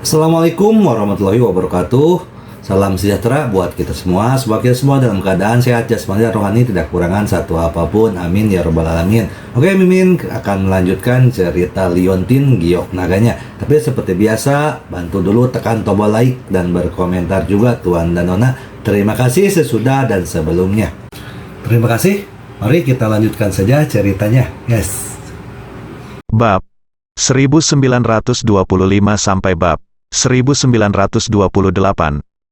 Assalamualaikum warahmatullahi wabarakatuh. Salam sejahtera buat kita semua. Semoga kita semua dalam keadaan sehat jasmani dan rohani, tidak kekurangan satu apapun. Amin ya robbal alamin. Oke, Mimin akan melanjutkan cerita Liontin Giok Naganya. Tapi seperti biasa, bantu dulu tekan tombol like dan berkomentar juga Tuan dan Nona. Terima kasih sesudah dan sebelumnya. Terima kasih. Mari kita lanjutkan saja ceritanya. Yes. Bab 1925 sampai bab 1928.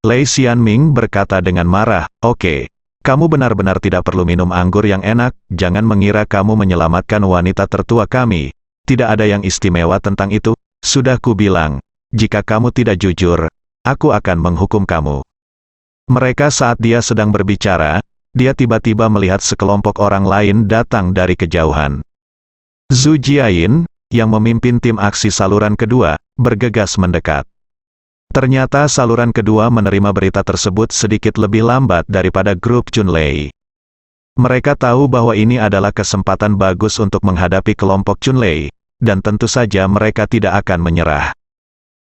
Lei Xianming berkata dengan marah, "Oke, kamu benar-benar tidak perlu minum anggur yang enak, jangan mengira kamu menyelamatkan wanita tertua kami. Tidak ada yang istimewa tentang itu, sudah kubilang, jika kamu tidak jujur, aku akan menghukum kamu." Mereka saat dia sedang berbicara, dia tiba-tiba melihat sekelompok orang lain datang dari kejauhan. Zhu Jiayin, yang memimpin tim aksi saluran kedua, bergegas mendekat. Ternyata saluran kedua menerima berita tersebut sedikit lebih lambat daripada grup Chunlei. Mereka tahu bahwa ini adalah kesempatan bagus untuk menghadapi kelompok Chunlei, dan tentu saja mereka tidak akan menyerah.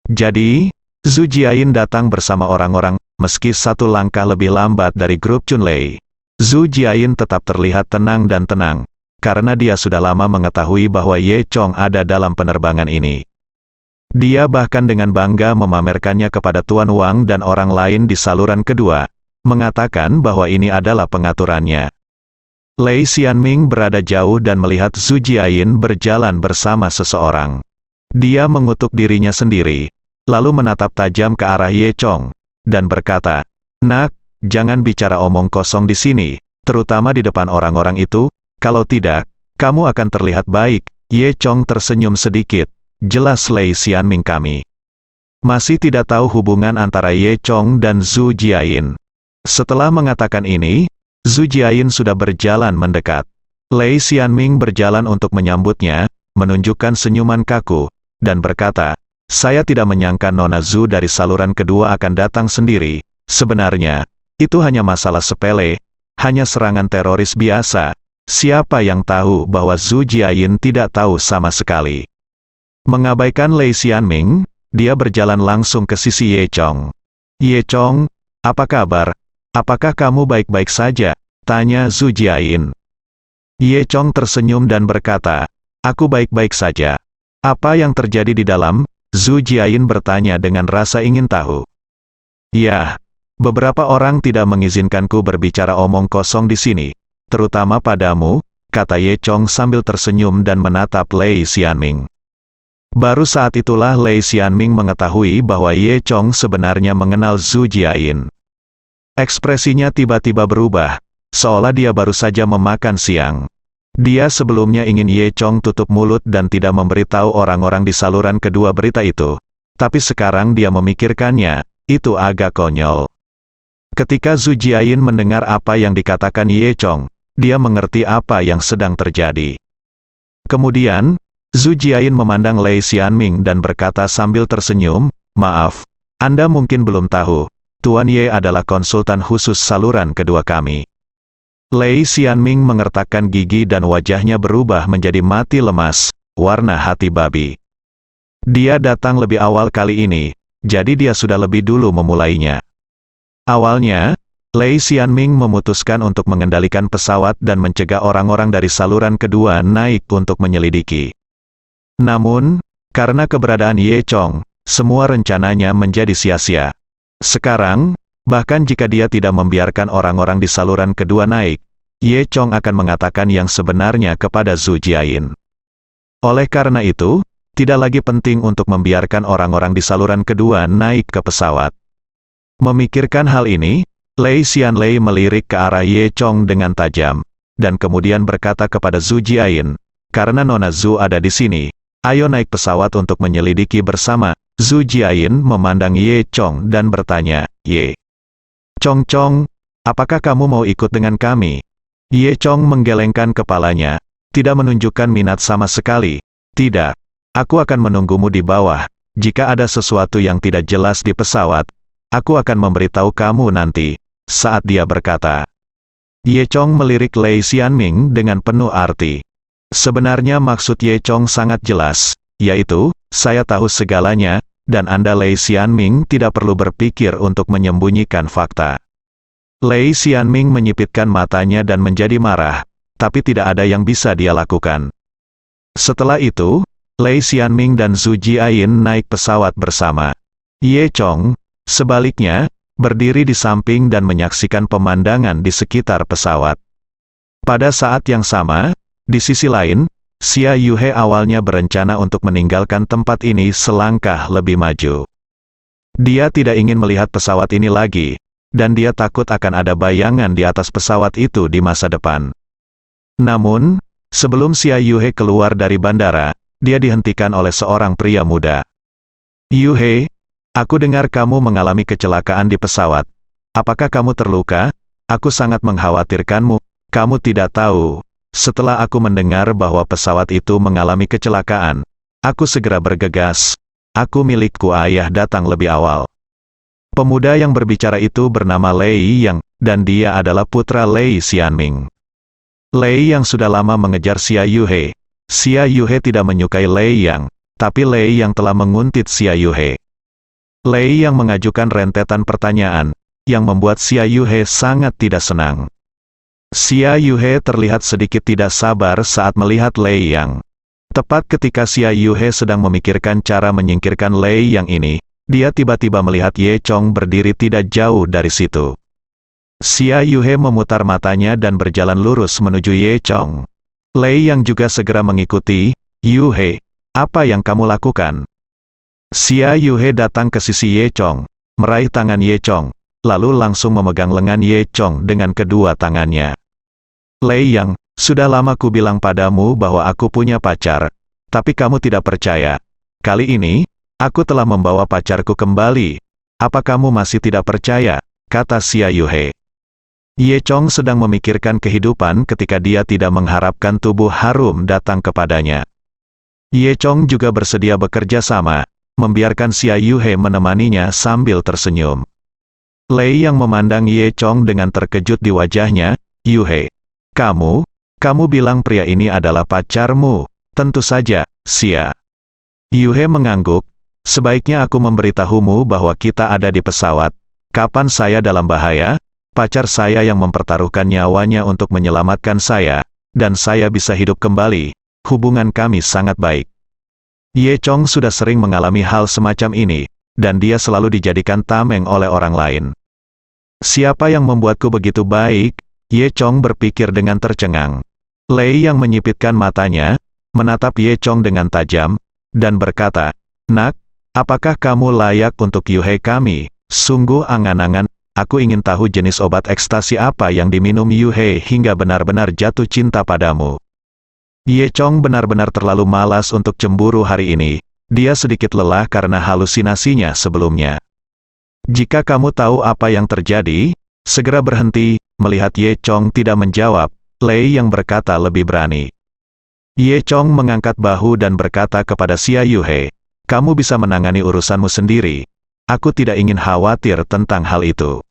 Jadi, Zhu Jiayin datang bersama orang-orang, meski satu langkah lebih lambat dari grup Chunlei. Zhu Jiayin tetap terlihat tenang dan tenang, karena dia sudah lama mengetahui bahwa Ye Chong ada dalam penerbangan ini. Dia bahkan dengan bangga memamerkannya kepada Tuan Wang dan orang lain di saluran kedua, mengatakan bahwa ini adalah pengaturannya. Lei Xianming berada jauh dan melihat Zhu Jiayin berjalan bersama seseorang. Dia mengutuk dirinya sendiri, lalu menatap tajam ke arah Ye Chong, dan berkata, "Nak, jangan bicara omong kosong di sini, terutama di depan orang-orang itu, kalau tidak, kamu akan terlihat baik." Ye Chong tersenyum sedikit. "Jelas Lei Xianming kami masih tidak tahu hubungan antara Ye Chong dan Zhu Jiayin." Setelah mengatakan ini, Zhu Jiayin sudah berjalan mendekat. Lei Xianming berjalan untuk menyambutnya, menunjukkan senyuman kaku, dan berkata, "Saya tidak menyangka Nona Zhu dari saluran kedua akan datang sendiri. Sebenarnya, itu hanya masalah sepele, hanya serangan teroris biasa. Siapa yang tahu bahwa Zhu Jiayin tidak tahu sama sekali." Mengabaikan Lei Xianming, dia berjalan langsung ke sisi Ye Chong. "Ye Chong, apa kabar? Apakah kamu baik-baik saja?" tanya Zhu Jiayin. Ye Chong tersenyum dan berkata, "Aku baik-baik saja." "Apa yang terjadi di dalam?" Zhu Jiayin bertanya dengan rasa ingin tahu. "Ya, beberapa orang tidak mengizinkanku berbicara omong kosong di sini, terutama padamu," kata Ye Chong sambil tersenyum dan menatap Lei Xianming. Baru saat itulah Lei Xianming mengetahui bahwa Ye Chong sebenarnya mengenal Zhu Jiayin. Ekspresinya tiba-tiba berubah, seolah dia baru saja memakan siang. Dia sebelumnya ingin Ye Chong tutup mulut dan tidak memberitahu orang-orang di saluran kedua berita itu. Tapi sekarang dia memikirkannya, itu agak konyol. Ketika Zhu Jiayin mendengar apa yang dikatakan Ye Chong, dia mengerti apa yang sedang terjadi. Kemudian, Zhu Jiayin memandang Lei Xianming dan berkata sambil tersenyum, "Maaf, Anda mungkin belum tahu, Tuan Ye adalah konsultan khusus saluran kedua kami." Lei Xianming mengertakkan gigi dan wajahnya berubah menjadi mati lemas, warna hati babi. Dia datang lebih awal kali ini, jadi dia sudah lebih dulu memulainya. Awalnya, Lei Xianming memutuskan untuk mengendalikan pesawat dan mencegah orang-orang dari saluran kedua naik untuk menyelidiki. Namun, karena keberadaan Ye Chong, semua rencananya menjadi sia-sia. Sekarang, bahkan jika dia tidak membiarkan orang-orang di saluran kedua naik, Ye Chong akan mengatakan yang sebenarnya kepada Zhu Jiayin. Oleh karena itu, tidak lagi penting untuk membiarkan orang-orang di saluran kedua naik ke pesawat. Memikirkan hal ini, Lei Xianlei melirik ke arah Ye Chong dengan tajam, dan kemudian berkata kepada Zhu Jiayin, "Karena Nona Zhu ada di sini, ayo naik pesawat untuk menyelidiki bersama." Zhu Jiayin memandang Ye Chong dan bertanya, "Ye Chong, apakah kamu mau ikut dengan kami?" Ye Chong menggelengkan kepalanya, tidak menunjukkan minat sama sekali. "Tidak, aku akan menunggumu di bawah. Jika ada sesuatu yang tidak jelas di pesawat, aku akan memberitahu kamu nanti." Saat dia berkata, Ye Chong melirik Lei Xianming dengan penuh arti. Sebenarnya maksud Ye Chong sangat jelas, yaitu, "Saya tahu segalanya, dan Anda Lei Xianming tidak perlu berpikir untuk menyembunyikan fakta. Lei Xianming menyipitkan matanya dan menjadi marah, tapi tidak ada yang bisa dia lakukan. Setelah itu, Lei Xianming dan Zhu Jiayin naik pesawat bersama. Ye Chong, sebaliknya, berdiri di samping dan menyaksikan pemandangan di sekitar pesawat. Pada saat yang sama, di sisi lain, Xia Yuhe awalnya berencana untuk meninggalkan tempat ini selangkah lebih maju. Dia tidak ingin melihat pesawat ini lagi, dan dia takut akan ada bayangan di atas pesawat itu di masa depan. Namun, sebelum Xia Yuhe keluar dari bandara, dia dihentikan oleh seorang pria muda. Yuhe, aku dengar kamu mengalami kecelakaan di pesawat. Apakah kamu terluka? Aku sangat mengkhawatirkanmu. Kamu tidak tahu. Setelah aku mendengar bahwa pesawat itu mengalami kecelakaan, aku segera bergegas. Aku milikku ayah datang lebih awal. Pemuda yang berbicara itu bernama Lei Yang, dan dia adalah putra Lei Xianming. Lei Yang sudah lama mengejar Xia Yuhe. Xia Yuhe tidak menyukai Lei Yang, tapi Lei Yang telah menguntit Xia Yuhe. Lei Yang mengajukan rentetan pertanyaan, yang membuat Xia Yuhe sangat tidak senang. Xia Yuhe terlihat sedikit tidak sabar saat melihat Lei Yang. Tepat ketika Xia Yuhe sedang memikirkan cara menyingkirkan Lei Yang ini, dia tiba-tiba melihat Ye Chong berdiri tidak jauh dari situ. Xia Yuhe memutar matanya dan berjalan lurus menuju Ye Chong. Lei Yang juga segera mengikuti. Yuhe, apa yang kamu lakukan? Xia Yuhe datang ke sisi Ye Chong, meraih tangan Ye Chong, lalu langsung memegang lengan Ye Chong dengan kedua tangannya. Lei Yang, sudah lama ku bilang padamu bahwa aku punya pacar, tapi kamu tidak percaya. Kali ini, aku telah membawa pacarku kembali. Apa kamu masih tidak percaya? Kata Xia Yuhe. Ye Chong sedang memikirkan kehidupan ketika dia tidak mengharapkan tubuh harum datang kepadanya. Ye Chong juga bersedia bekerja sama, membiarkan Xia Yuhe menemaninya sambil tersenyum. Lei Yang memandang Ye Chong dengan terkejut di wajahnya. Yuhe, kamu bilang pria ini adalah pacarmu. Tentu saja, Xia. Yuhe mengangguk. Sebaiknya aku memberitahumu bahwa kita ada di pesawat. Kapan saya dalam bahaya, pacar saya yang mempertaruhkan nyawanya untuk menyelamatkan saya, dan saya bisa hidup kembali. Hubungan kami sangat baik. Ye Chong sudah sering mengalami hal semacam ini, dan dia selalu dijadikan tameng oleh orang lain. Siapa yang membuatku begitu baik? Ye Chong berpikir dengan tercengang. Lei Yang menyipitkan matanya, menatap Ye Chong dengan tajam, dan berkata, Nak, apakah kamu layak untuk Yuhe kami? Sungguh angan-angan, aku ingin tahu jenis obat ekstasi apa yang diminum Yuhe hingga benar-benar jatuh cinta padamu. Ye Chong benar-benar terlalu malas untuk cemburu hari ini. Dia sedikit lelah karena halusinasinya sebelumnya. Jika kamu tahu apa yang terjadi, segera berhenti. Melihat Ye Chong tidak menjawab, Lei Yang berkata lebih berani. Ye Chong mengangkat bahu dan berkata kepada Xia Yuhe, kamu bisa menangani urusanmu sendiri. Aku tidak ingin khawatir tentang hal itu.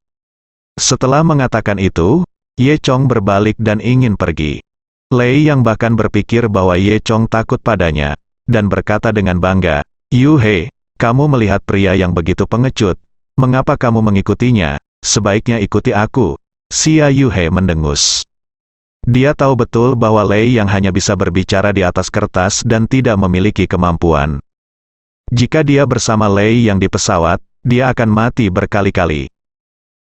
Setelah mengatakan itu, Ye Chong berbalik dan ingin pergi. Lei Yang bahkan berpikir bahwa Ye Chong takut padanya, dan berkata dengan bangga, Yuhe, kamu melihat pria yang begitu pengecut. Mengapa kamu mengikutinya? Sebaiknya ikuti aku. Xia Yuhe mendengus. Dia tahu betul bahwa Lei Yang hanya bisa berbicara di atas kertas dan tidak memiliki kemampuan. Jika dia bersama Lei Yang di pesawat, dia akan mati berkali-kali.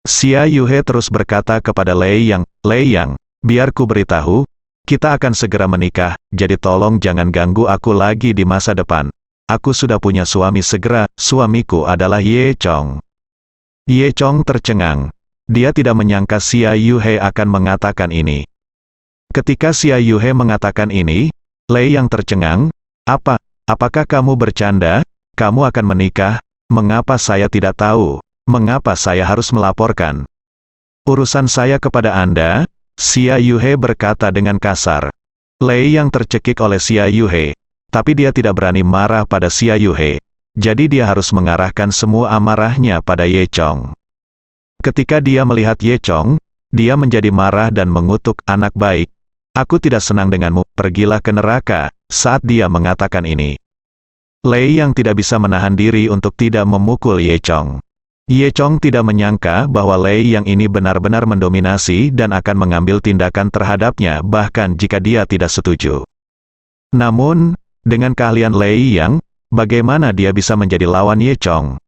Xia Yuhe terus berkata kepada Lei Yang, biar ku beritahu, kita akan segera menikah, jadi tolong jangan ganggu aku lagi di masa depan. Aku sudah punya suami segera, suamiku adalah Ye Chong. Ye Chong tercengang. Dia tidak menyangka Xia Yuhe akan mengatakan ini. Ketika Xia Yuhe mengatakan ini, Lei Yang tercengang, apakah kamu bercanda? Kamu akan menikah? Mengapa saya tidak tahu? Mengapa saya harus melaporkan urusan saya kepada Anda? Xia Yuhe berkata dengan kasar. Lei Yang tercekik oleh Xia Yuhe, tapi dia tidak berani marah pada Xia Yuhe. Jadi dia harus mengarahkan semua amarahnya pada Ye Chong. Ketika dia melihat Ye Chong, dia menjadi marah dan mengutuk, anak baik. Aku tidak senang denganmu, pergilah ke neraka. Saat dia mengatakan ini, Lei yang tidak bisa menahan diri untuk tidak memukul Ye Chong. Ye Chong tidak menyangka bahwa Lei yang ini benar-benar mendominasi dan akan mengambil tindakan terhadapnya bahkan jika dia tidak setuju. Namun, dengan keahlian Lei Yang, bagaimana dia bisa menjadi lawan Ye Chong?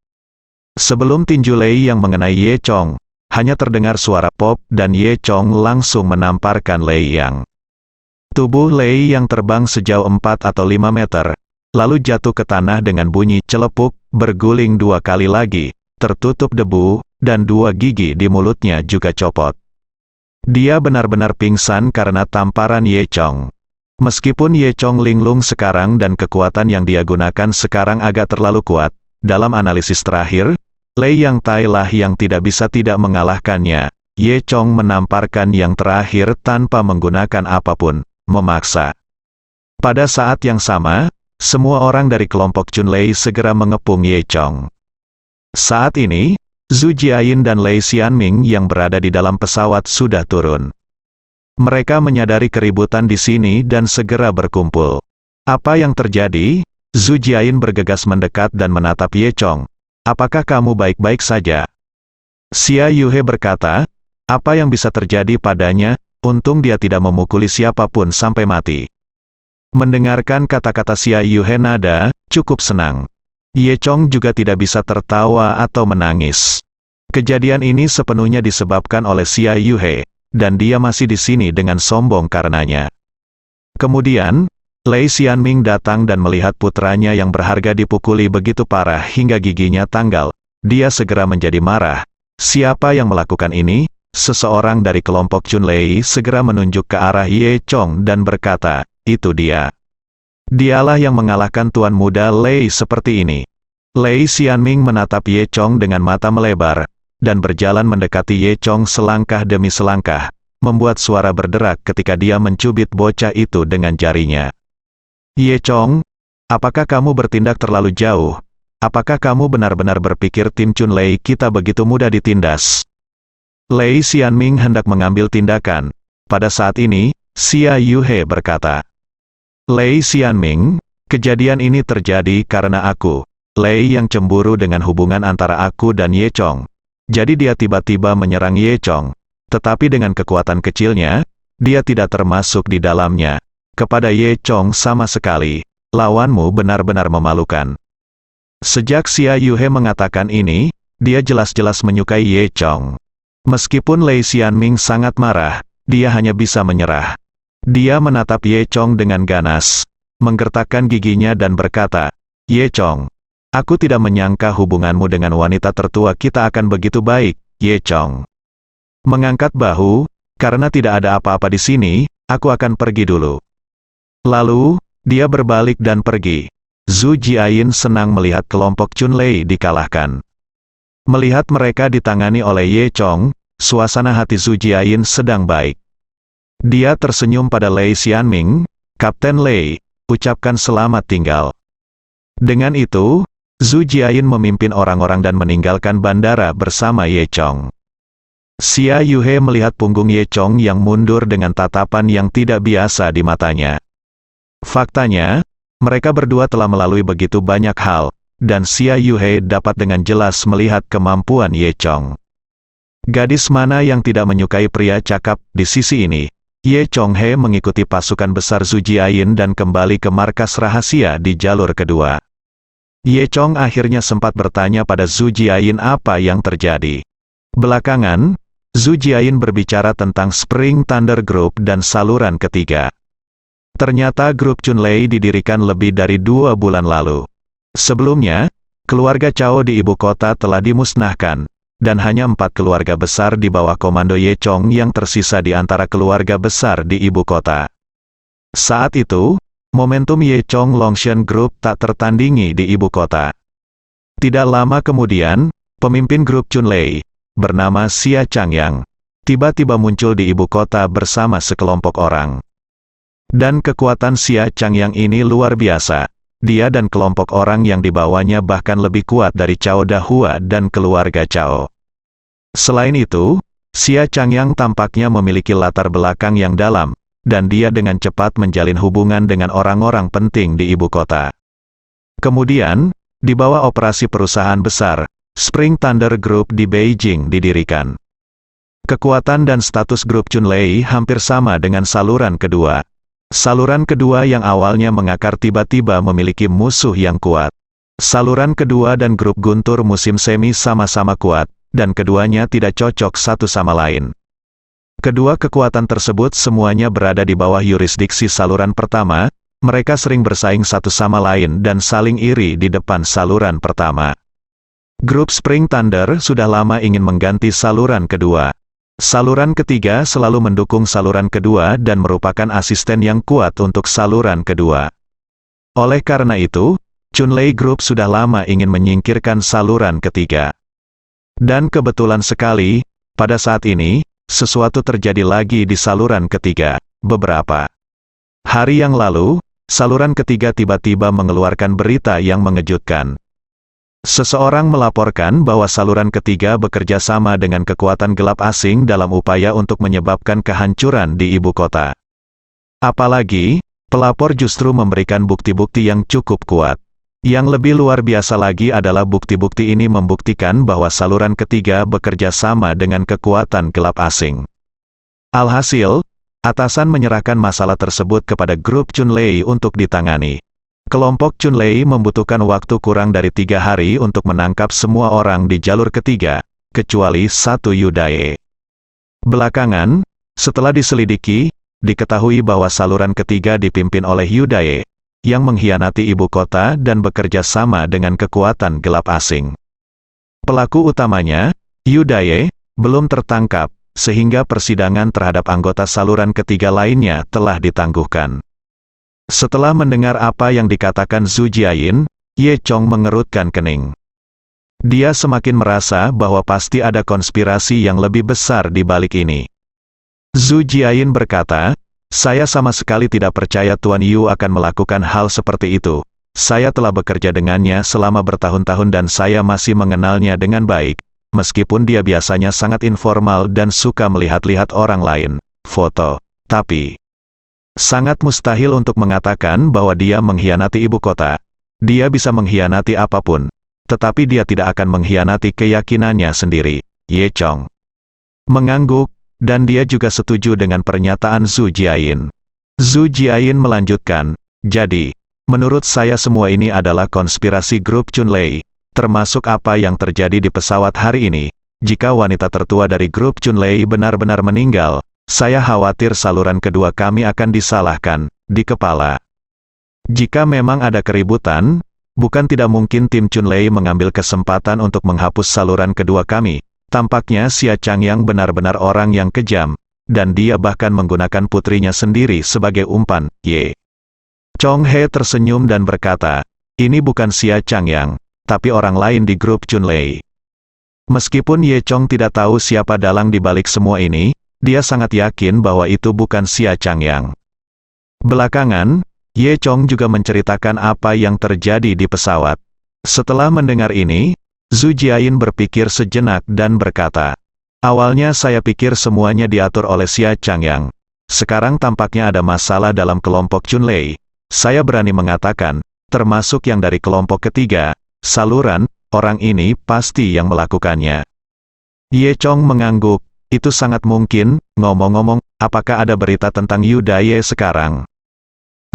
Sebelum tinju Lei yang mengenai Ye Chong, hanya terdengar suara pop dan Ye Chong langsung menamparkan Lei Yang. Tubuh Lei yang terbang sejauh 4 atau 5 meter, lalu jatuh ke tanah dengan bunyi celepuk, berguling 2 kali lagi, tertutup debu, dan 2 gigi di mulutnya juga copot. Dia benar-benar pingsan karena tamparan Ye Chong. Meskipun Ye Chong linglung sekarang dan kekuatan yang dia gunakan sekarang agak terlalu kuat, dalam analisis terakhir, Lei Yang Tai lah yang tidak bisa tidak mengalahkannya. Ye Chong menamparkan yang terakhir tanpa menggunakan apapun, memaksa. Pada saat yang sama, semua orang dari kelompok Chun Lei segera mengepung Ye Chong. Saat ini, Zhu Jiayin dan Lei Xianming yang berada di dalam pesawat sudah turun. Mereka menyadari keributan di sini dan segera berkumpul. Apa yang terjadi? Zhu Jiayin bergegas mendekat dan menatap Ye Chong. Apakah kamu baik-baik saja? Xia Yuhe berkata, apa yang bisa terjadi padanya? Untung dia tidak memukuli siapapun sampai mati. Mendengarkan kata-kata Xia Yuhe nada, cukup senang. Ye Chong juga tidak bisa tertawa atau menangis. Kejadian ini sepenuhnya disebabkan oleh Xia Yuhe, dan dia masih di sini dengan sombong karenanya. Kemudian, Lei Xianming datang dan melihat putranya yang berharga dipukuli begitu parah hingga giginya tanggal. Dia segera menjadi marah. Siapa yang melakukan ini? Seseorang dari kelompok Chun Lei segera menunjuk ke arah Ye Chong dan berkata, itu dia. Dialah yang mengalahkan tuan muda Lei seperti ini. Lei Xianming menatap Ye Chong dengan mata melebar, dan berjalan mendekati Ye Chong selangkah demi selangkah, membuat suara berderak ketika dia mencubit bocah itu dengan jarinya. Ye Chong, apakah kamu bertindak terlalu jauh? Apakah kamu benar-benar berpikir tim Chun Lei kita begitu mudah ditindas? Lei Xianming hendak mengambil tindakan. Pada saat ini, Xia Yuhe berkata, Lei Xianming, kejadian ini terjadi karena aku, Lei yang cemburu dengan hubungan antara aku dan Ye Chong. Jadi dia tiba-tiba menyerang Ye Chong. Tetapi dengan kekuatan kecilnya, dia tidak termasuk di dalamnya. Kepada Ye Chong sama sekali, lawanmu benar-benar memalukan. Sejak Xia Yuhe mengatakan ini, dia jelas-jelas menyukai Ye Chong. Meskipun Lei Xianming sangat marah, dia hanya bisa menyerah. Dia menatap Ye Chong dengan ganas, menggertakkan giginya dan berkata, Ye Chong, aku tidak menyangka hubunganmu dengan wanita tertua kita akan begitu baik, Ye Chong. Mengangkat bahu, karena tidak ada apa-apa di sini, aku akan pergi dulu. Lalu, dia berbalik dan pergi. Zhu Jiayin senang melihat kelompok Chun Lei dikalahkan. Melihat mereka ditangani oleh Ye Chong, suasana hati Zhu Jiayin sedang baik. Dia tersenyum pada Lei Xianming, Kapten Lei, ucapkan selamat tinggal. Dengan itu, Zhu Jiayin memimpin orang-orang dan meninggalkan bandara bersama Ye Chong. Xia Yuhe melihat punggung Ye Chong yang mundur dengan tatapan yang tidak biasa di matanya. Faktanya, mereka berdua telah melalui begitu banyak hal, dan Xia Yuhe dapat dengan jelas melihat kemampuan Ye Chong. Gadis mana yang tidak menyukai pria cakap di sisi ini? Ye Chong He mengikuti pasukan besar Zhu Jiayin dan kembali ke markas rahasia di jalur kedua. Ye Chong akhirnya sempat bertanya pada Zhu Jiayin apa yang terjadi. Belakangan, Zhu Jiayin berbicara tentang Spring Thunder Group dan saluran ketiga. Ternyata grup Chun Lei didirikan lebih dari 2 bulan lalu. Sebelumnya, keluarga Cao di ibu kota telah dimusnahkan, dan hanya 4 keluarga besar di bawah komando Ye Chong yang tersisa di antara keluarga besar di ibu kota. Saat itu, momentum Ye Chong Longshan Group tak tertandingi di ibu kota. Tidak lama kemudian, pemimpin grup Chun Lei, bernama Xia Changyang, tiba-tiba muncul di ibu kota bersama sekelompok orang. Dan kekuatan Xia Changyang ini luar biasa. Dia dan kelompok orang yang dibawanya bahkan lebih kuat dari Cao Dahua dan keluarga Cao. Selain itu, Xia Changyang tampaknya memiliki latar belakang yang dalam, dan dia dengan cepat menjalin hubungan dengan orang-orang penting di ibu kota. Kemudian, di bawah operasi perusahaan besar, Spring Thunder Group di Beijing didirikan. Kekuatan dan status grup Chunlei hampir sama dengan saluran kedua. Saluran kedua yang awalnya mengakar tiba-tiba memiliki musuh yang kuat. Saluran kedua dan grup Guntur musim semi sama-sama kuat, dan keduanya tidak cocok satu sama lain. Kedua kekuatan tersebut semuanya berada di bawah yurisdiksi saluran pertama, mereka sering bersaing satu sama lain dan saling iri di depan saluran pertama. Grup Spring Thunder sudah lama ingin mengganti saluran kedua. Saluran ketiga selalu mendukung saluran kedua dan merupakan asisten yang kuat untuk saluran kedua. Oleh karena itu, Chunlei Group sudah lama ingin menyingkirkan saluran ketiga. Dan kebetulan sekali, pada saat ini, sesuatu terjadi lagi di saluran ketiga. Beberapa hari yang lalu, saluran ketiga tiba-tiba mengeluarkan berita yang mengejutkan. Seseorang melaporkan bahwa saluran ketiga bekerja sama dengan kekuatan gelap asing dalam upaya untuk menyebabkan kehancuran di ibu kota. Apalagi, pelapor justru memberikan bukti-bukti yang cukup kuat. Yang lebih luar biasa lagi adalah bukti-bukti ini membuktikan bahwa saluran ketiga bekerja sama dengan kekuatan gelap asing. Alhasil, atasan menyerahkan masalah tersebut kepada grup Chunlei untuk ditangani. Kelompok Chunlei membutuhkan waktu kurang dari 3 hari untuk menangkap semua orang di jalur ketiga, kecuali satu Yu Dae. Belakangan, setelah diselidiki, diketahui bahwa saluran ketiga dipimpin oleh Yu Dae, yang mengkhianati ibu kota dan bekerja sama dengan kekuatan gelap asing. Pelaku utamanya, Yu Dae, belum tertangkap, sehingga persidangan terhadap anggota saluran ketiga lainnya telah ditangguhkan. Setelah mendengar apa yang dikatakan Zhu Jiayin, Ye Chong mengerutkan kening. Dia semakin merasa bahwa pasti ada konspirasi yang lebih besar di balik ini. Zhu Jiayin berkata, "Saya sama sekali tidak percaya Tuan Yu akan melakukan hal seperti itu. Saya telah bekerja dengannya selama bertahun-tahun dan saya masih mengenalnya dengan baik, meskipun dia biasanya sangat informal dan suka melihat-lihat orang lain, foto. Tapi sangat mustahil untuk mengatakan bahwa dia mengkhianati ibu kota. Dia bisa mengkhianati apapun, tetapi dia tidak akan mengkhianati keyakinannya sendiri." Ye Chong mengangguk, dan dia juga setuju dengan pernyataan Zhu Jiayin. Zhu Jiayin melanjutkan, "Jadi, menurut saya semua ini adalah konspirasi grup Chunlei, termasuk apa yang terjadi di pesawat hari ini. Jika wanita tertua dari grup Chunlei benar-benar meninggal, saya khawatir saluran kedua kami akan disalahkan, di kepala. Jika memang ada keributan, bukan tidak mungkin tim Chunlei mengambil kesempatan untuk menghapus saluran kedua kami. Tampaknya Xia Changyang benar-benar orang yang kejam, dan dia bahkan menggunakan putrinya sendiri sebagai umpan." Ye Chong He tersenyum dan berkata, "Ini bukan Xia Changyang, tapi orang lain di grup Chunlei." Meskipun Ye Chong tidak tahu siapa dalang di balik semua ini, dia sangat yakin bahwa itu bukan Xia Changyang. Belakangan, Ye Chong juga menceritakan apa yang terjadi di pesawat. Setelah mendengar ini, Zhu Jiayin berpikir sejenak dan berkata, "Awalnya saya pikir semuanya diatur oleh Xia Changyang. Sekarang tampaknya ada masalah dalam kelompok Chunlei. Saya berani mengatakan, termasuk yang dari kelompok ketiga, saluran, orang ini pasti yang melakukannya." Ye Chong mengangguk. "Itu sangat mungkin. Ngomong-ngomong, apakah ada berita tentang Yu Dae sekarang?"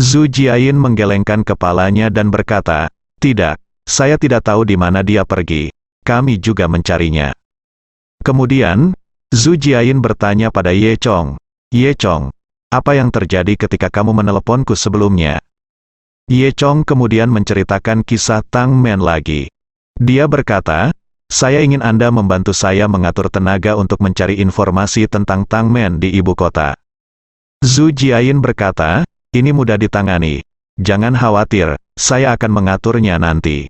Zhu Jiayin menggelengkan kepalanya dan berkata, "Tidak, saya tidak tahu di mana dia pergi. Kami juga mencarinya." Kemudian, Zhu Jiayin bertanya pada Ye Chong, "Ye Chong, apa yang terjadi ketika kamu meneleponku sebelumnya?" Ye Chong kemudian menceritakan kisah Tang Men lagi. Dia berkata, "Saya ingin Anda membantu saya mengatur tenaga untuk mencari informasi tentang Tang Men di ibu kota." Zhu Jiayin berkata, "Ini mudah ditangani. Jangan khawatir, saya akan mengaturnya nanti."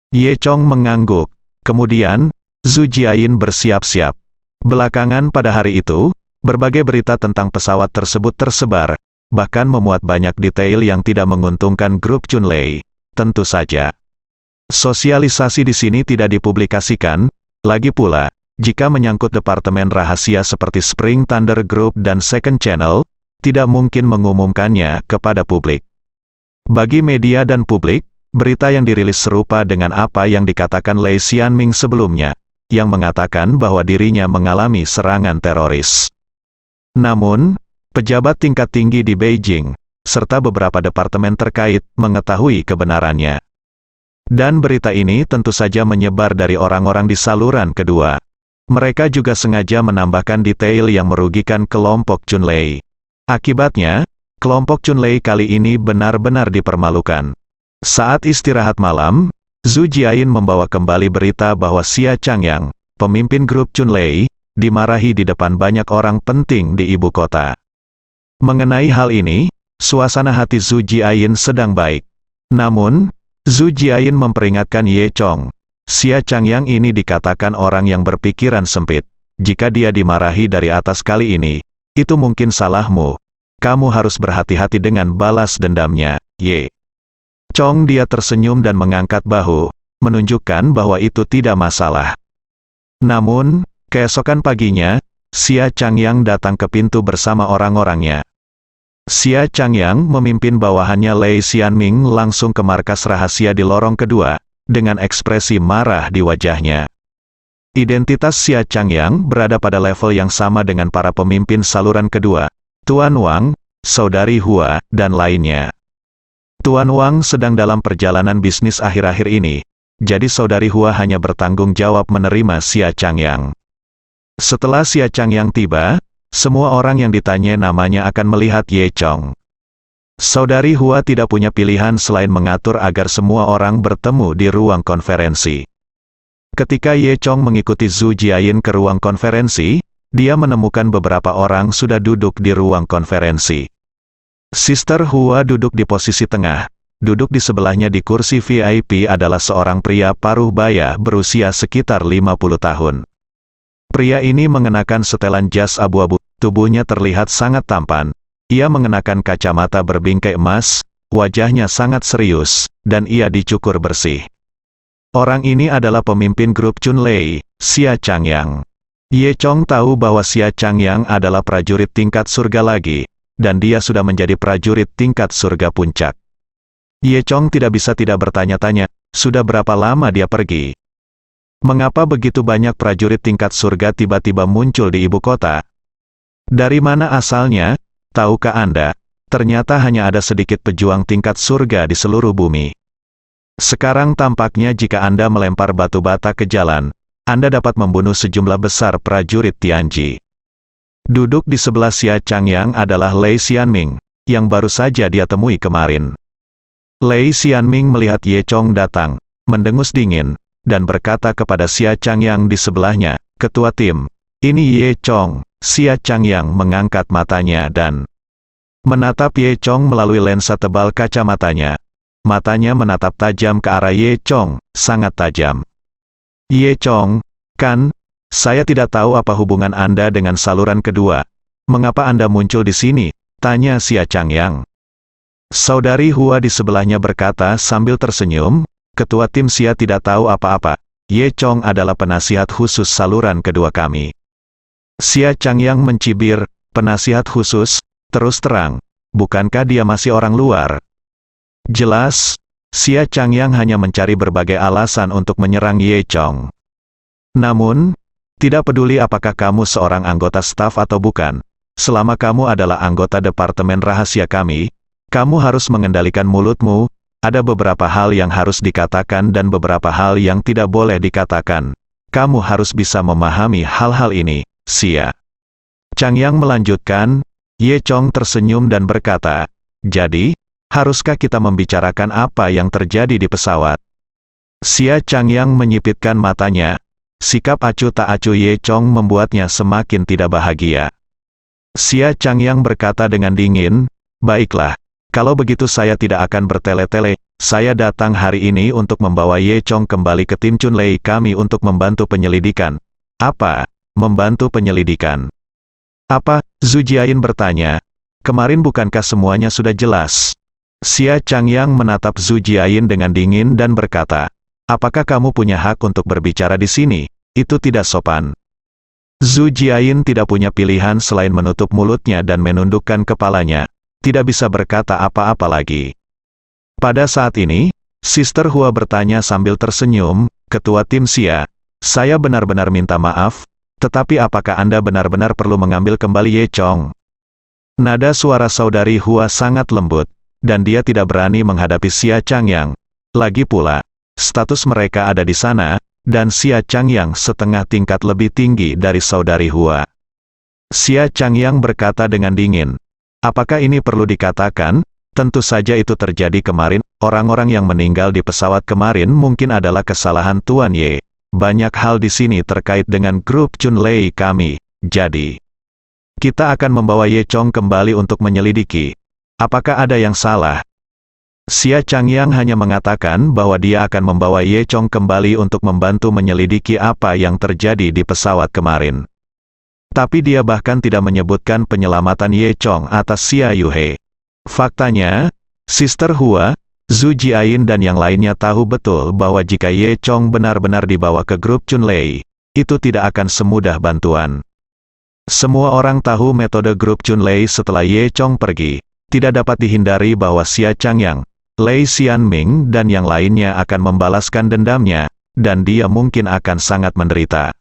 Ye Chong mengangguk. Kemudian, Zhu Jiayin bersiap-siap. Belakangan pada hari itu, berbagai berita tentang pesawat tersebut tersebar, bahkan memuat banyak detail yang tidak menguntungkan grup Chunlei. Tentu saja, sosialisasi di sini tidak dipublikasikan. Lagi pula, jika menyangkut departemen rahasia seperti Spring Thunder Group dan Second Channel, tidak mungkin mengumumkannya kepada publik. Bagi media dan publik, berita yang dirilis serupa dengan apa yang dikatakan Lei Xianming sebelumnya, yang mengatakan bahwa dirinya mengalami serangan teroris. Namun, pejabat tingkat tinggi di Beijing, serta beberapa departemen terkait, mengetahui kebenarannya. Dan berita ini tentu saja menyebar dari orang-orang di saluran kedua. Mereka juga sengaja menambahkan detail yang merugikan kelompok Chunlei. Akibatnya, kelompok Chunlei kali ini benar-benar dipermalukan. Saat istirahat malam, Zhu Jiayin membawa kembali berita bahwa Xia Changyang, pemimpin grup Chunlei, dimarahi di depan banyak orang penting di ibu kota. Mengenai hal ini, suasana hati Zhu Jiayin sedang baik. Namun, Zhu Jiayin memperingatkan Ye Chong, Xia Changyang ini dikatakan orang yang berpikiran sempit. Jika dia dimarahi dari atas kali ini, itu mungkin salahmu. Kamu harus berhati-hati dengan balas dendamnya, Ye Chong. Dia tersenyum dan mengangkat bahu, menunjukkan bahwa itu tidak masalah. Namun, keesokan paginya, Xia Changyang datang ke pintu bersama orang-orangnya. Xia Changyang memimpin bawahannya Lei Xianming langsung ke markas rahasia di lorong kedua, dengan ekspresi marah di wajahnya. Identitas Xia Changyang berada pada level yang sama dengan para pemimpin saluran kedua, Tuan Wang, Saudari Hua, dan lainnya. Tuan Wang sedang dalam perjalanan bisnis akhir-akhir ini, jadi Saudari Hua hanya bertanggung jawab menerima Xia Changyang. Setelah Xia Changyang tiba, semua orang yang ditanya namanya akan melihat Ye Chong. Saudari Hua tidak punya pilihan selain mengatur agar semua orang bertemu di ruang konferensi. Ketika Ye Chong mengikuti Zhu Jiayin ke ruang konferensi, dia menemukan beberapa orang sudah duduk di ruang konferensi. Sister Hua duduk di posisi tengah. Duduk di sebelahnya di kursi VIP adalah seorang pria paruh baya berusia sekitar 50 tahun. Pria ini mengenakan setelan jas abu-abu, tubuhnya terlihat sangat tampan. Ia mengenakan kacamata berbingkai emas, wajahnya sangat serius, dan ia dicukur bersih. Orang ini adalah pemimpin grup Chunlei, Xia Changyang. Ye Chong tahu bahwa Xia Changyang adalah prajurit tingkat surga lagi, dan dia sudah menjadi prajurit tingkat surga puncak. Ye Chong tidak bisa tidak bertanya-tanya, sudah berapa lama dia pergi? Mengapa begitu banyak prajurit tingkat surga tiba-tiba muncul di ibu kota? Dari mana asalnya? Tahukah Anda, ternyata hanya ada sedikit pejuang tingkat surga di seluruh bumi. Sekarang tampaknya jika Anda melempar batu bata ke jalan, Anda dapat membunuh sejumlah besar prajurit Tianji. Duduk di sebelah Xia Changyang adalah Lei Xianming, yang baru saja dia temui kemarin. Lei Xianming melihat Ye Chong datang, mendengus dingin, dan berkata kepada Xia Changyang di sebelahnya, "Ketua tim, ini Ye Chong." Xia Changyang mengangkat matanya dan menatap Ye Chong melalui lensa tebal kacamatanya. Matanya menatap tajam ke arah Ye Chong, sangat tajam. "Ye Chong, kan, saya tidak tahu apa hubungan Anda dengan saluran kedua. Mengapa Anda muncul di sini?" tanya Xia Changyang. Saudari Hua di sebelahnya berkata sambil tersenyum, "Ketua tim Xia tidak tahu apa-apa. Ye Chong adalah penasihat khusus saluran kedua kami." Xia Changyang mencibir, "Penasihat khusus? Terus terang, bukankah dia masih orang luar?" Jelas, Xia Changyang hanya mencari berbagai alasan untuk menyerang Ye Chong. Namun, tidak peduli apakah kamu seorang anggota staf atau bukan, selama kamu adalah anggota departemen rahasia kami, kamu harus mengendalikan mulutmu. Ada beberapa hal yang harus dikatakan dan beberapa hal yang tidak boleh dikatakan. Kamu harus bisa memahami hal-hal ini, Xia Changyang melanjutkan. Ye Chong tersenyum dan berkata, "Jadi, haruskah kita membicarakan apa yang terjadi di pesawat?" Xia Changyang menyipitkan matanya. Sikap acuh tak acuh Ye Chong membuatnya semakin tidak bahagia. Xia Changyang berkata dengan dingin, "Baiklah, kalau begitu saya tidak akan bertele-tele. Saya datang hari ini untuk membawa Ye Chong kembali ke tim Chunlei kami untuk membantu penyelidikan." "Apa? Membantu penyelidikan? Apa?" Zhu Jiayin bertanya. "Kemarin bukankah semuanya sudah jelas?" Xia Changyang menatap Zhu Jiayin dengan dingin dan berkata, "Apakah kamu punya hak untuk berbicara di sini? Itu tidak sopan." Zhu Jiayin tidak punya pilihan selain menutup mulutnya dan menundukkan kepalanya. Tidak bisa berkata apa-apa lagi. Pada saat ini, Sister Hua bertanya sambil tersenyum, Ketua Tim Xia, saya benar-benar minta maaf, tetapi apakah Anda benar-benar perlu mengambil kembali Ye Chong? Nada suara saudari Hua sangat lembut, dan dia tidak berani menghadapi Xia Changyang. Lagi pula, status mereka ada di sana, dan Xia Changyang setengah tingkat lebih tinggi dari saudari Hua. Xia Changyang berkata dengan dingin, apakah ini perlu dikatakan? Tentu saja itu terjadi kemarin, orang-orang yang meninggal di pesawat kemarin mungkin adalah kesalahan Tuan Ye. Banyak hal di sini terkait dengan grup Chunlei kami, jadi kita akan membawa Ye Chong kembali untuk menyelidiki. Apakah ada yang salah? Xia Changyang hanya mengatakan bahwa dia akan membawa Ye Chong kembali untuk membantu menyelidiki apa yang terjadi di pesawat kemarin. Tapi dia bahkan tidak menyebutkan penyelamatan Ye Chong atas Xia Yuhe. Faktanya, Sister Hua, Zhu Jiayin dan yang lainnya tahu betul bahwa jika Ye Chong benar-benar dibawa ke grup Chunlei, itu tidak akan semudah bantuan. Semua orang tahu metode grup Chunlei setelah Ye Chong pergi. Tidak dapat dihindari bahwa Xia Changyang, Lei Xianming dan yang lainnya akan membalaskan dendamnya, dan dia mungkin akan sangat menderita.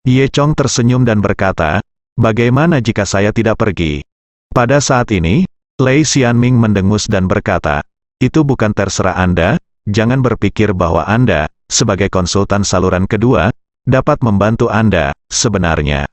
Ye Chong tersenyum dan berkata, bagaimana jika saya tidak pergi? Pada saat ini, Lei Xianming mendengus dan berkata, itu bukan terserah Anda, jangan berpikir bahwa Anda, sebagai konsultan saluran kedua, dapat membantu Anda, sebenarnya.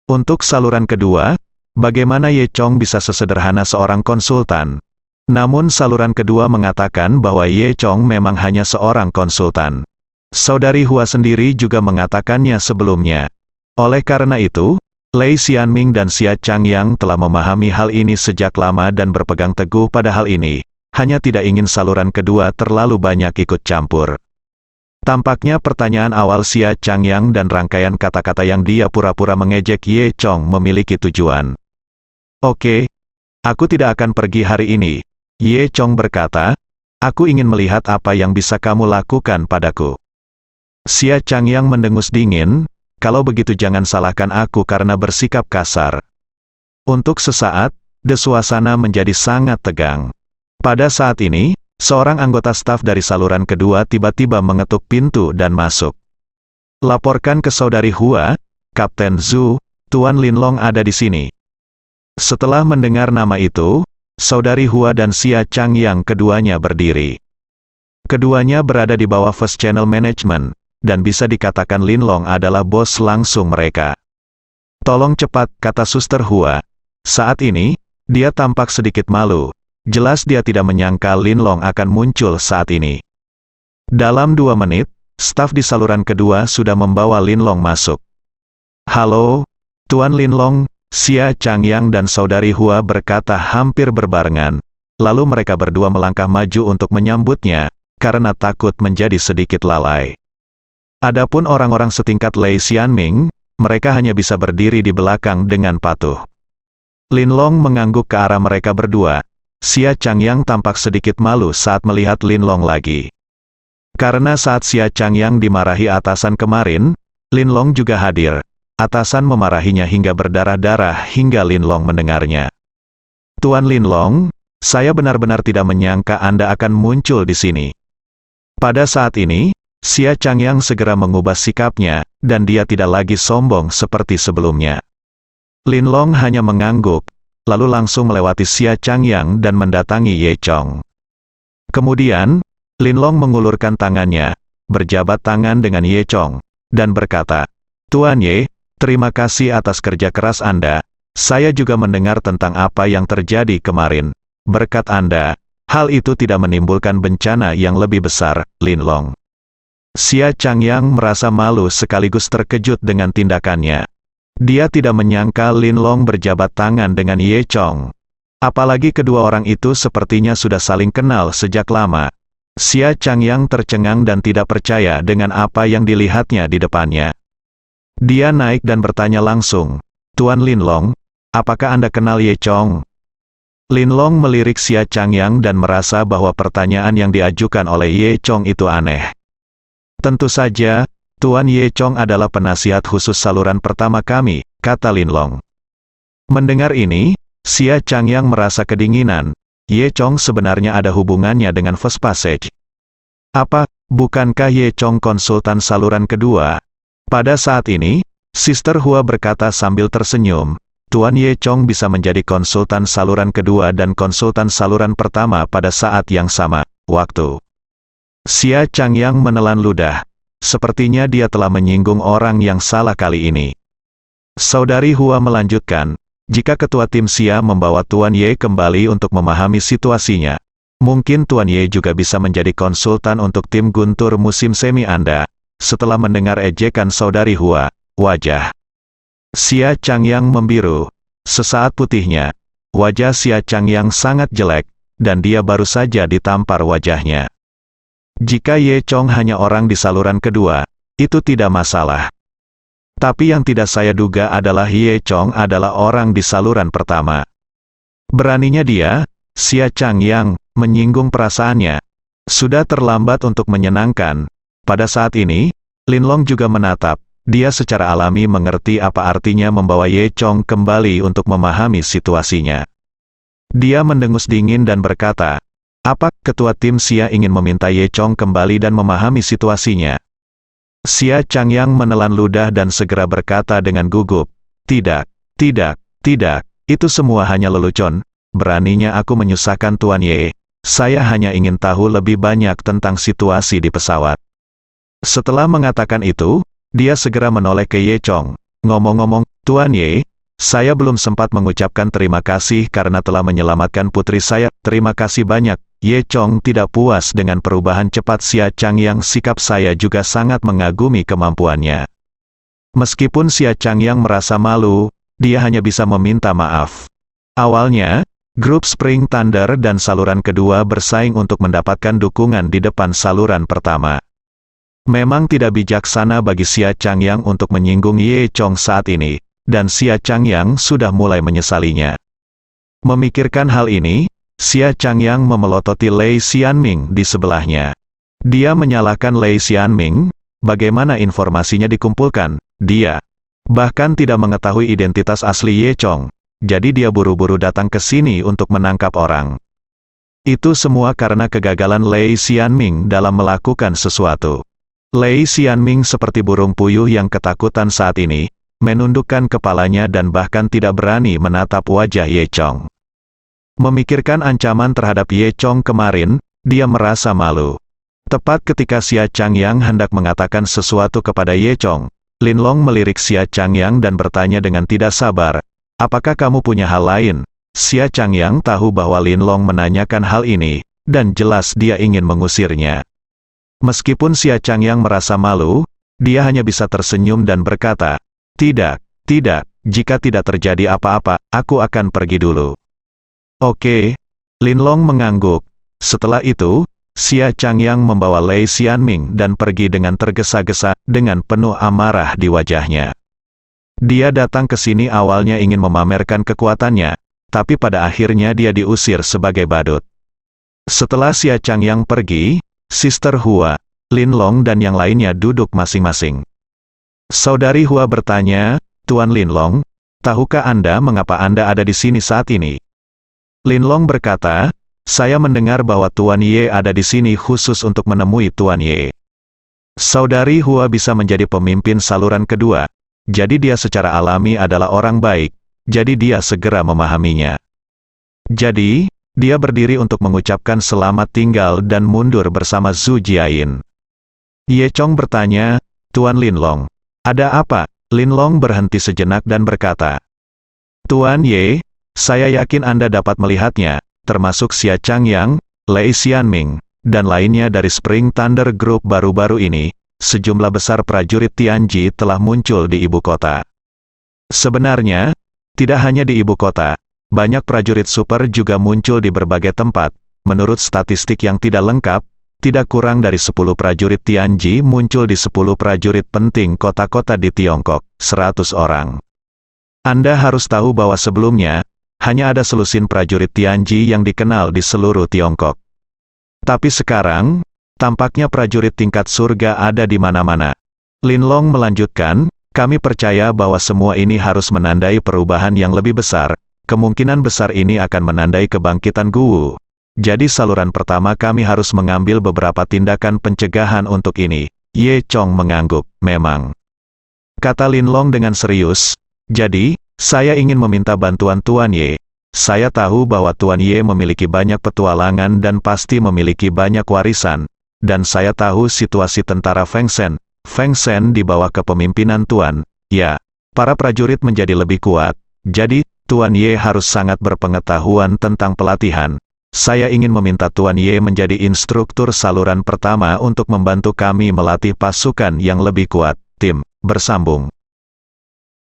Untuk saluran kedua, bagaimana Ye Chong bisa sesederhana seorang konsultan? Namun saluran kedua mengatakan bahwa Ye Chong memang hanya seorang konsultan. Saudari Hua sendiri juga mengatakannya sebelumnya. Oleh karena itu, Lei Xianming dan Xia Changyang telah memahami hal ini sejak lama dan berpegang teguh pada hal ini, hanya tidak ingin saluran kedua terlalu banyak ikut campur. Tampaknya pertanyaan awal Xia Changyang dan rangkaian kata-kata yang dia pura-pura mengejek Ye Chong memiliki tujuan. Oke, aku tidak akan pergi hari ini, Ye Chong berkata, aku ingin melihat apa yang bisa kamu lakukan padaku. Xia Changyang mendengus dingin, kalau begitu jangan salahkan aku karena bersikap kasar. Untuk sesaat, suasana menjadi sangat tegang. Pada saat ini, seorang anggota staf dari saluran kedua tiba-tiba mengetuk pintu dan masuk. Laporkan ke saudari Hua, Kapten Zhu, Tuan Linlong ada di sini. Setelah mendengar nama itu, saudari Hua dan Xia Changyang keduanya berdiri. Keduanya berada di bawah First Channel Management, dan bisa dikatakan Linlong adalah bos langsung mereka. Tolong cepat, kata Suster Hua. Saat ini, dia tampak sedikit malu. Jelas dia tidak menyangka Linlong akan muncul saat ini. Dalam 2 menit, staf di saluran kedua sudah membawa Linlong masuk. Halo, Tuan Linlong, Xia Changyang dan saudari Hua berkata hampir berbarengan. Lalu mereka berdua melangkah maju untuk menyambutnya, karena takut menjadi sedikit lalai. Adapun orang-orang setingkat Lei Xianming, mereka hanya bisa berdiri di belakang dengan patuh. Linlong mengangguk ke arah mereka berdua. Xia Changyang tampak sedikit malu saat melihat Linlong lagi. Karena saat Xia Changyang dimarahi atasan kemarin, Linlong juga hadir. Atasan memarahinya hingga berdarah-darah hingga Linlong mendengarnya. Tuan Linlong, saya benar-benar tidak menyangka Anda akan muncul di sini. Pada saat ini, Xia Changyang segera mengubah sikapnya, dan dia tidak lagi sombong seperti sebelumnya. Linlong hanya mengangguk, lalu langsung melewati Xia Changyang dan mendatangi Ye Chong. Kemudian, Linlong mengulurkan tangannya, berjabat tangan dengan Ye Chong, dan berkata, Tuan Ye, terima kasih atas kerja keras Anda. Saya juga mendengar tentang apa yang terjadi kemarin. Berkat Anda, hal itu tidak menimbulkan bencana yang lebih besar, Linlong. Xia Changyang merasa malu sekaligus terkejut dengan tindakannya. Dia tidak menyangka Linlong berjabat tangan dengan Ye Chong. Apalagi kedua orang itu sepertinya sudah saling kenal sejak lama. Xia Changyang tercengang dan tidak percaya dengan apa yang dilihatnya di depannya. Dia naik dan bertanya langsung, Tuan Linlong, apakah Anda kenal Ye Chong? Linlong melirik Xia Changyang dan merasa bahwa pertanyaan yang diajukan oleh Ye Chong itu aneh. Tentu saja, Tuan Ye Chong adalah penasihat khusus saluran pertama kami, kata Linlong. Mendengar ini, Xia Changyang merasa kedinginan. Ye Chong sebenarnya ada hubungannya dengan First Passage. Apa, bukankah Ye Chong konsultan saluran kedua? Pada saat ini, Sister Hua berkata sambil tersenyum, Tuan Ye Chong bisa menjadi konsultan saluran kedua dan konsultan saluran pertama pada saat yang sama, waktu. Xia Changyang menelan ludah. Sepertinya dia telah menyinggung orang yang salah kali ini. Saudari Hua melanjutkan, jika ketua tim Xia membawa Tuan Ye kembali untuk memahami situasinya, mungkin Tuan Ye juga bisa menjadi konsultan untuk tim Guntur musim semi Anda. Setelah mendengar ejekan saudari Hua, wajah Xia Changyang membiru. Sesaat putihnya, wajah Xia Changyang sangat jelek, dan dia baru saja ditampar wajahnya. Jika Ye Chong hanya orang di saluran kedua, itu tidak masalah. Tapi yang tidak saya duga adalah Ye Chong adalah orang di saluran pertama. Beraninya dia, Xia Changyang, menyinggung perasaannya. Sudah terlambat untuk menyenangkan. Pada saat ini, Linlong juga menatap. Dia secara alami mengerti apa artinya membawa Ye Chong kembali untuk memahami situasinya. Dia mendengus dingin dan berkata, apa ketua tim Xia ingin meminta Ye Chong kembali dan memahami situasinya? Xia Changyang menelan ludah dan segera berkata dengan gugup, tidak, itu semua hanya lelucon. Beraninya aku menyusahkan Tuan Ye. Saya hanya ingin tahu lebih banyak tentang situasi di pesawat. Setelah mengatakan itu, dia segera menoleh ke Ye Chong. Ngomong-ngomong, Tuan Ye, saya belum sempat mengucapkan terima kasih karena telah menyelamatkan putri saya. Terima kasih banyak. Ye Chong tidak puas dengan perubahan cepat Xia Changyang. Sikap saya juga sangat mengagumi kemampuannya. Meskipun Xia Changyang merasa malu, dia hanya bisa meminta maaf. Awalnya, grup Spring Thunder dan saluran kedua bersaing untuk mendapatkan dukungan di depan saluran pertama. Memang tidak bijaksana bagi Xia Changyang untuk menyinggung Ye Chong saat ini, dan Xia Changyang sudah mulai menyesalinya. Memikirkan hal ini, Xia Changyang memelototi Lei Xianming di sebelahnya. Dia menyalahkan Lei Xianming, bagaimana informasinya dikumpulkan, dia bahkan tidak mengetahui identitas asli Ye Chong, jadi dia buru-buru datang ke sini untuk menangkap orang. Itu semua karena kegagalan Lei Xianming dalam melakukan sesuatu. Lei Xianming seperti burung puyuh yang ketakutan saat ini, menundukkan kepalanya dan bahkan tidak berani menatap wajah Ye Chong. Memikirkan ancaman terhadap Ye Chong kemarin, dia merasa malu. Tepat ketika Xia Changyang hendak mengatakan sesuatu kepada Ye Chong, Linlong melirik Xia Changyang dan bertanya dengan tidak sabar, apakah kamu punya hal lain? Xia Changyang tahu bahwa Linlong menanyakan hal ini, dan jelas dia ingin mengusirnya. Meskipun Xia Changyang merasa malu, dia hanya bisa tersenyum dan berkata, tidak, jika tidak terjadi apa-apa, aku akan pergi dulu. Oke, Linlong mengangguk. Setelah itu, Xia Changyang membawa Lei Xianming dan pergi dengan tergesa-gesa, dengan penuh amarah di wajahnya. Dia datang ke sini awalnya ingin memamerkan kekuatannya, tapi pada akhirnya dia diusir sebagai badut. Setelah Xia Changyang pergi, Sister Hua, Linlong dan yang lainnya duduk masing-masing. Saudari Hua bertanya, Tuan Linlong, tahukah Anda mengapa Anda ada di sini saat ini? Linlong berkata, saya mendengar bahwa Tuan Ye ada di sini khusus untuk menemui Tuan Ye. Saudari Hua bisa menjadi pemimpin saluran kedua, jadi dia secara alami adalah orang baik, jadi dia segera memahaminya. Jadi, dia berdiri untuk mengucapkan selamat tinggal dan mundur bersama Zhu Jiayin. Ye Chong bertanya, Tuan Linlong, ada apa? Linlong berhenti sejenak dan berkata, Tuan Ye, saya yakin Anda dapat melihatnya, termasuk Xia Changyang, Lei Xianming, dan lainnya dari Spring Thunder Group baru-baru ini, sejumlah besar prajurit Tianji telah muncul di ibu kota. Sebenarnya, tidak hanya di ibu kota, banyak prajurit super juga muncul di berbagai tempat. Menurut statistik yang tidak lengkap, tidak kurang dari 10 prajurit Tianji muncul di 10 prajurit penting kota-kota di Tiongkok, 100 orang. Anda harus tahu bahwa sebelumnya, hanya ada selusin prajurit Tianji yang dikenal di seluruh Tiongkok. Tapi sekarang, tampaknya prajurit tingkat surga ada di mana-mana. Linlong melanjutkan, kami percaya bahwa semua ini harus menandai perubahan yang lebih besar. Kemungkinan besar ini akan menandai kebangkitan Guwu. Jadi saluran pertama kami harus mengambil beberapa tindakan pencegahan untuk ini. Ye Chong mengangguk, memang. Kata Lin Long dengan serius, jadi, saya ingin meminta bantuan Tuan Ye. Saya tahu bahwa Tuan Ye memiliki banyak petualangan dan pasti memiliki banyak warisan. Dan saya tahu situasi tentara Feng Shen. Feng Shen di bawah kepemimpinan Tuan. Ya, para prajurit menjadi lebih kuat. Jadi, Tuan Ye harus sangat berpengetahuan tentang pelatihan. Saya ingin meminta Tuan Ye menjadi instruktur saluran pertama untuk membantu kami melatih pasukan yang lebih kuat. Tim bersambung.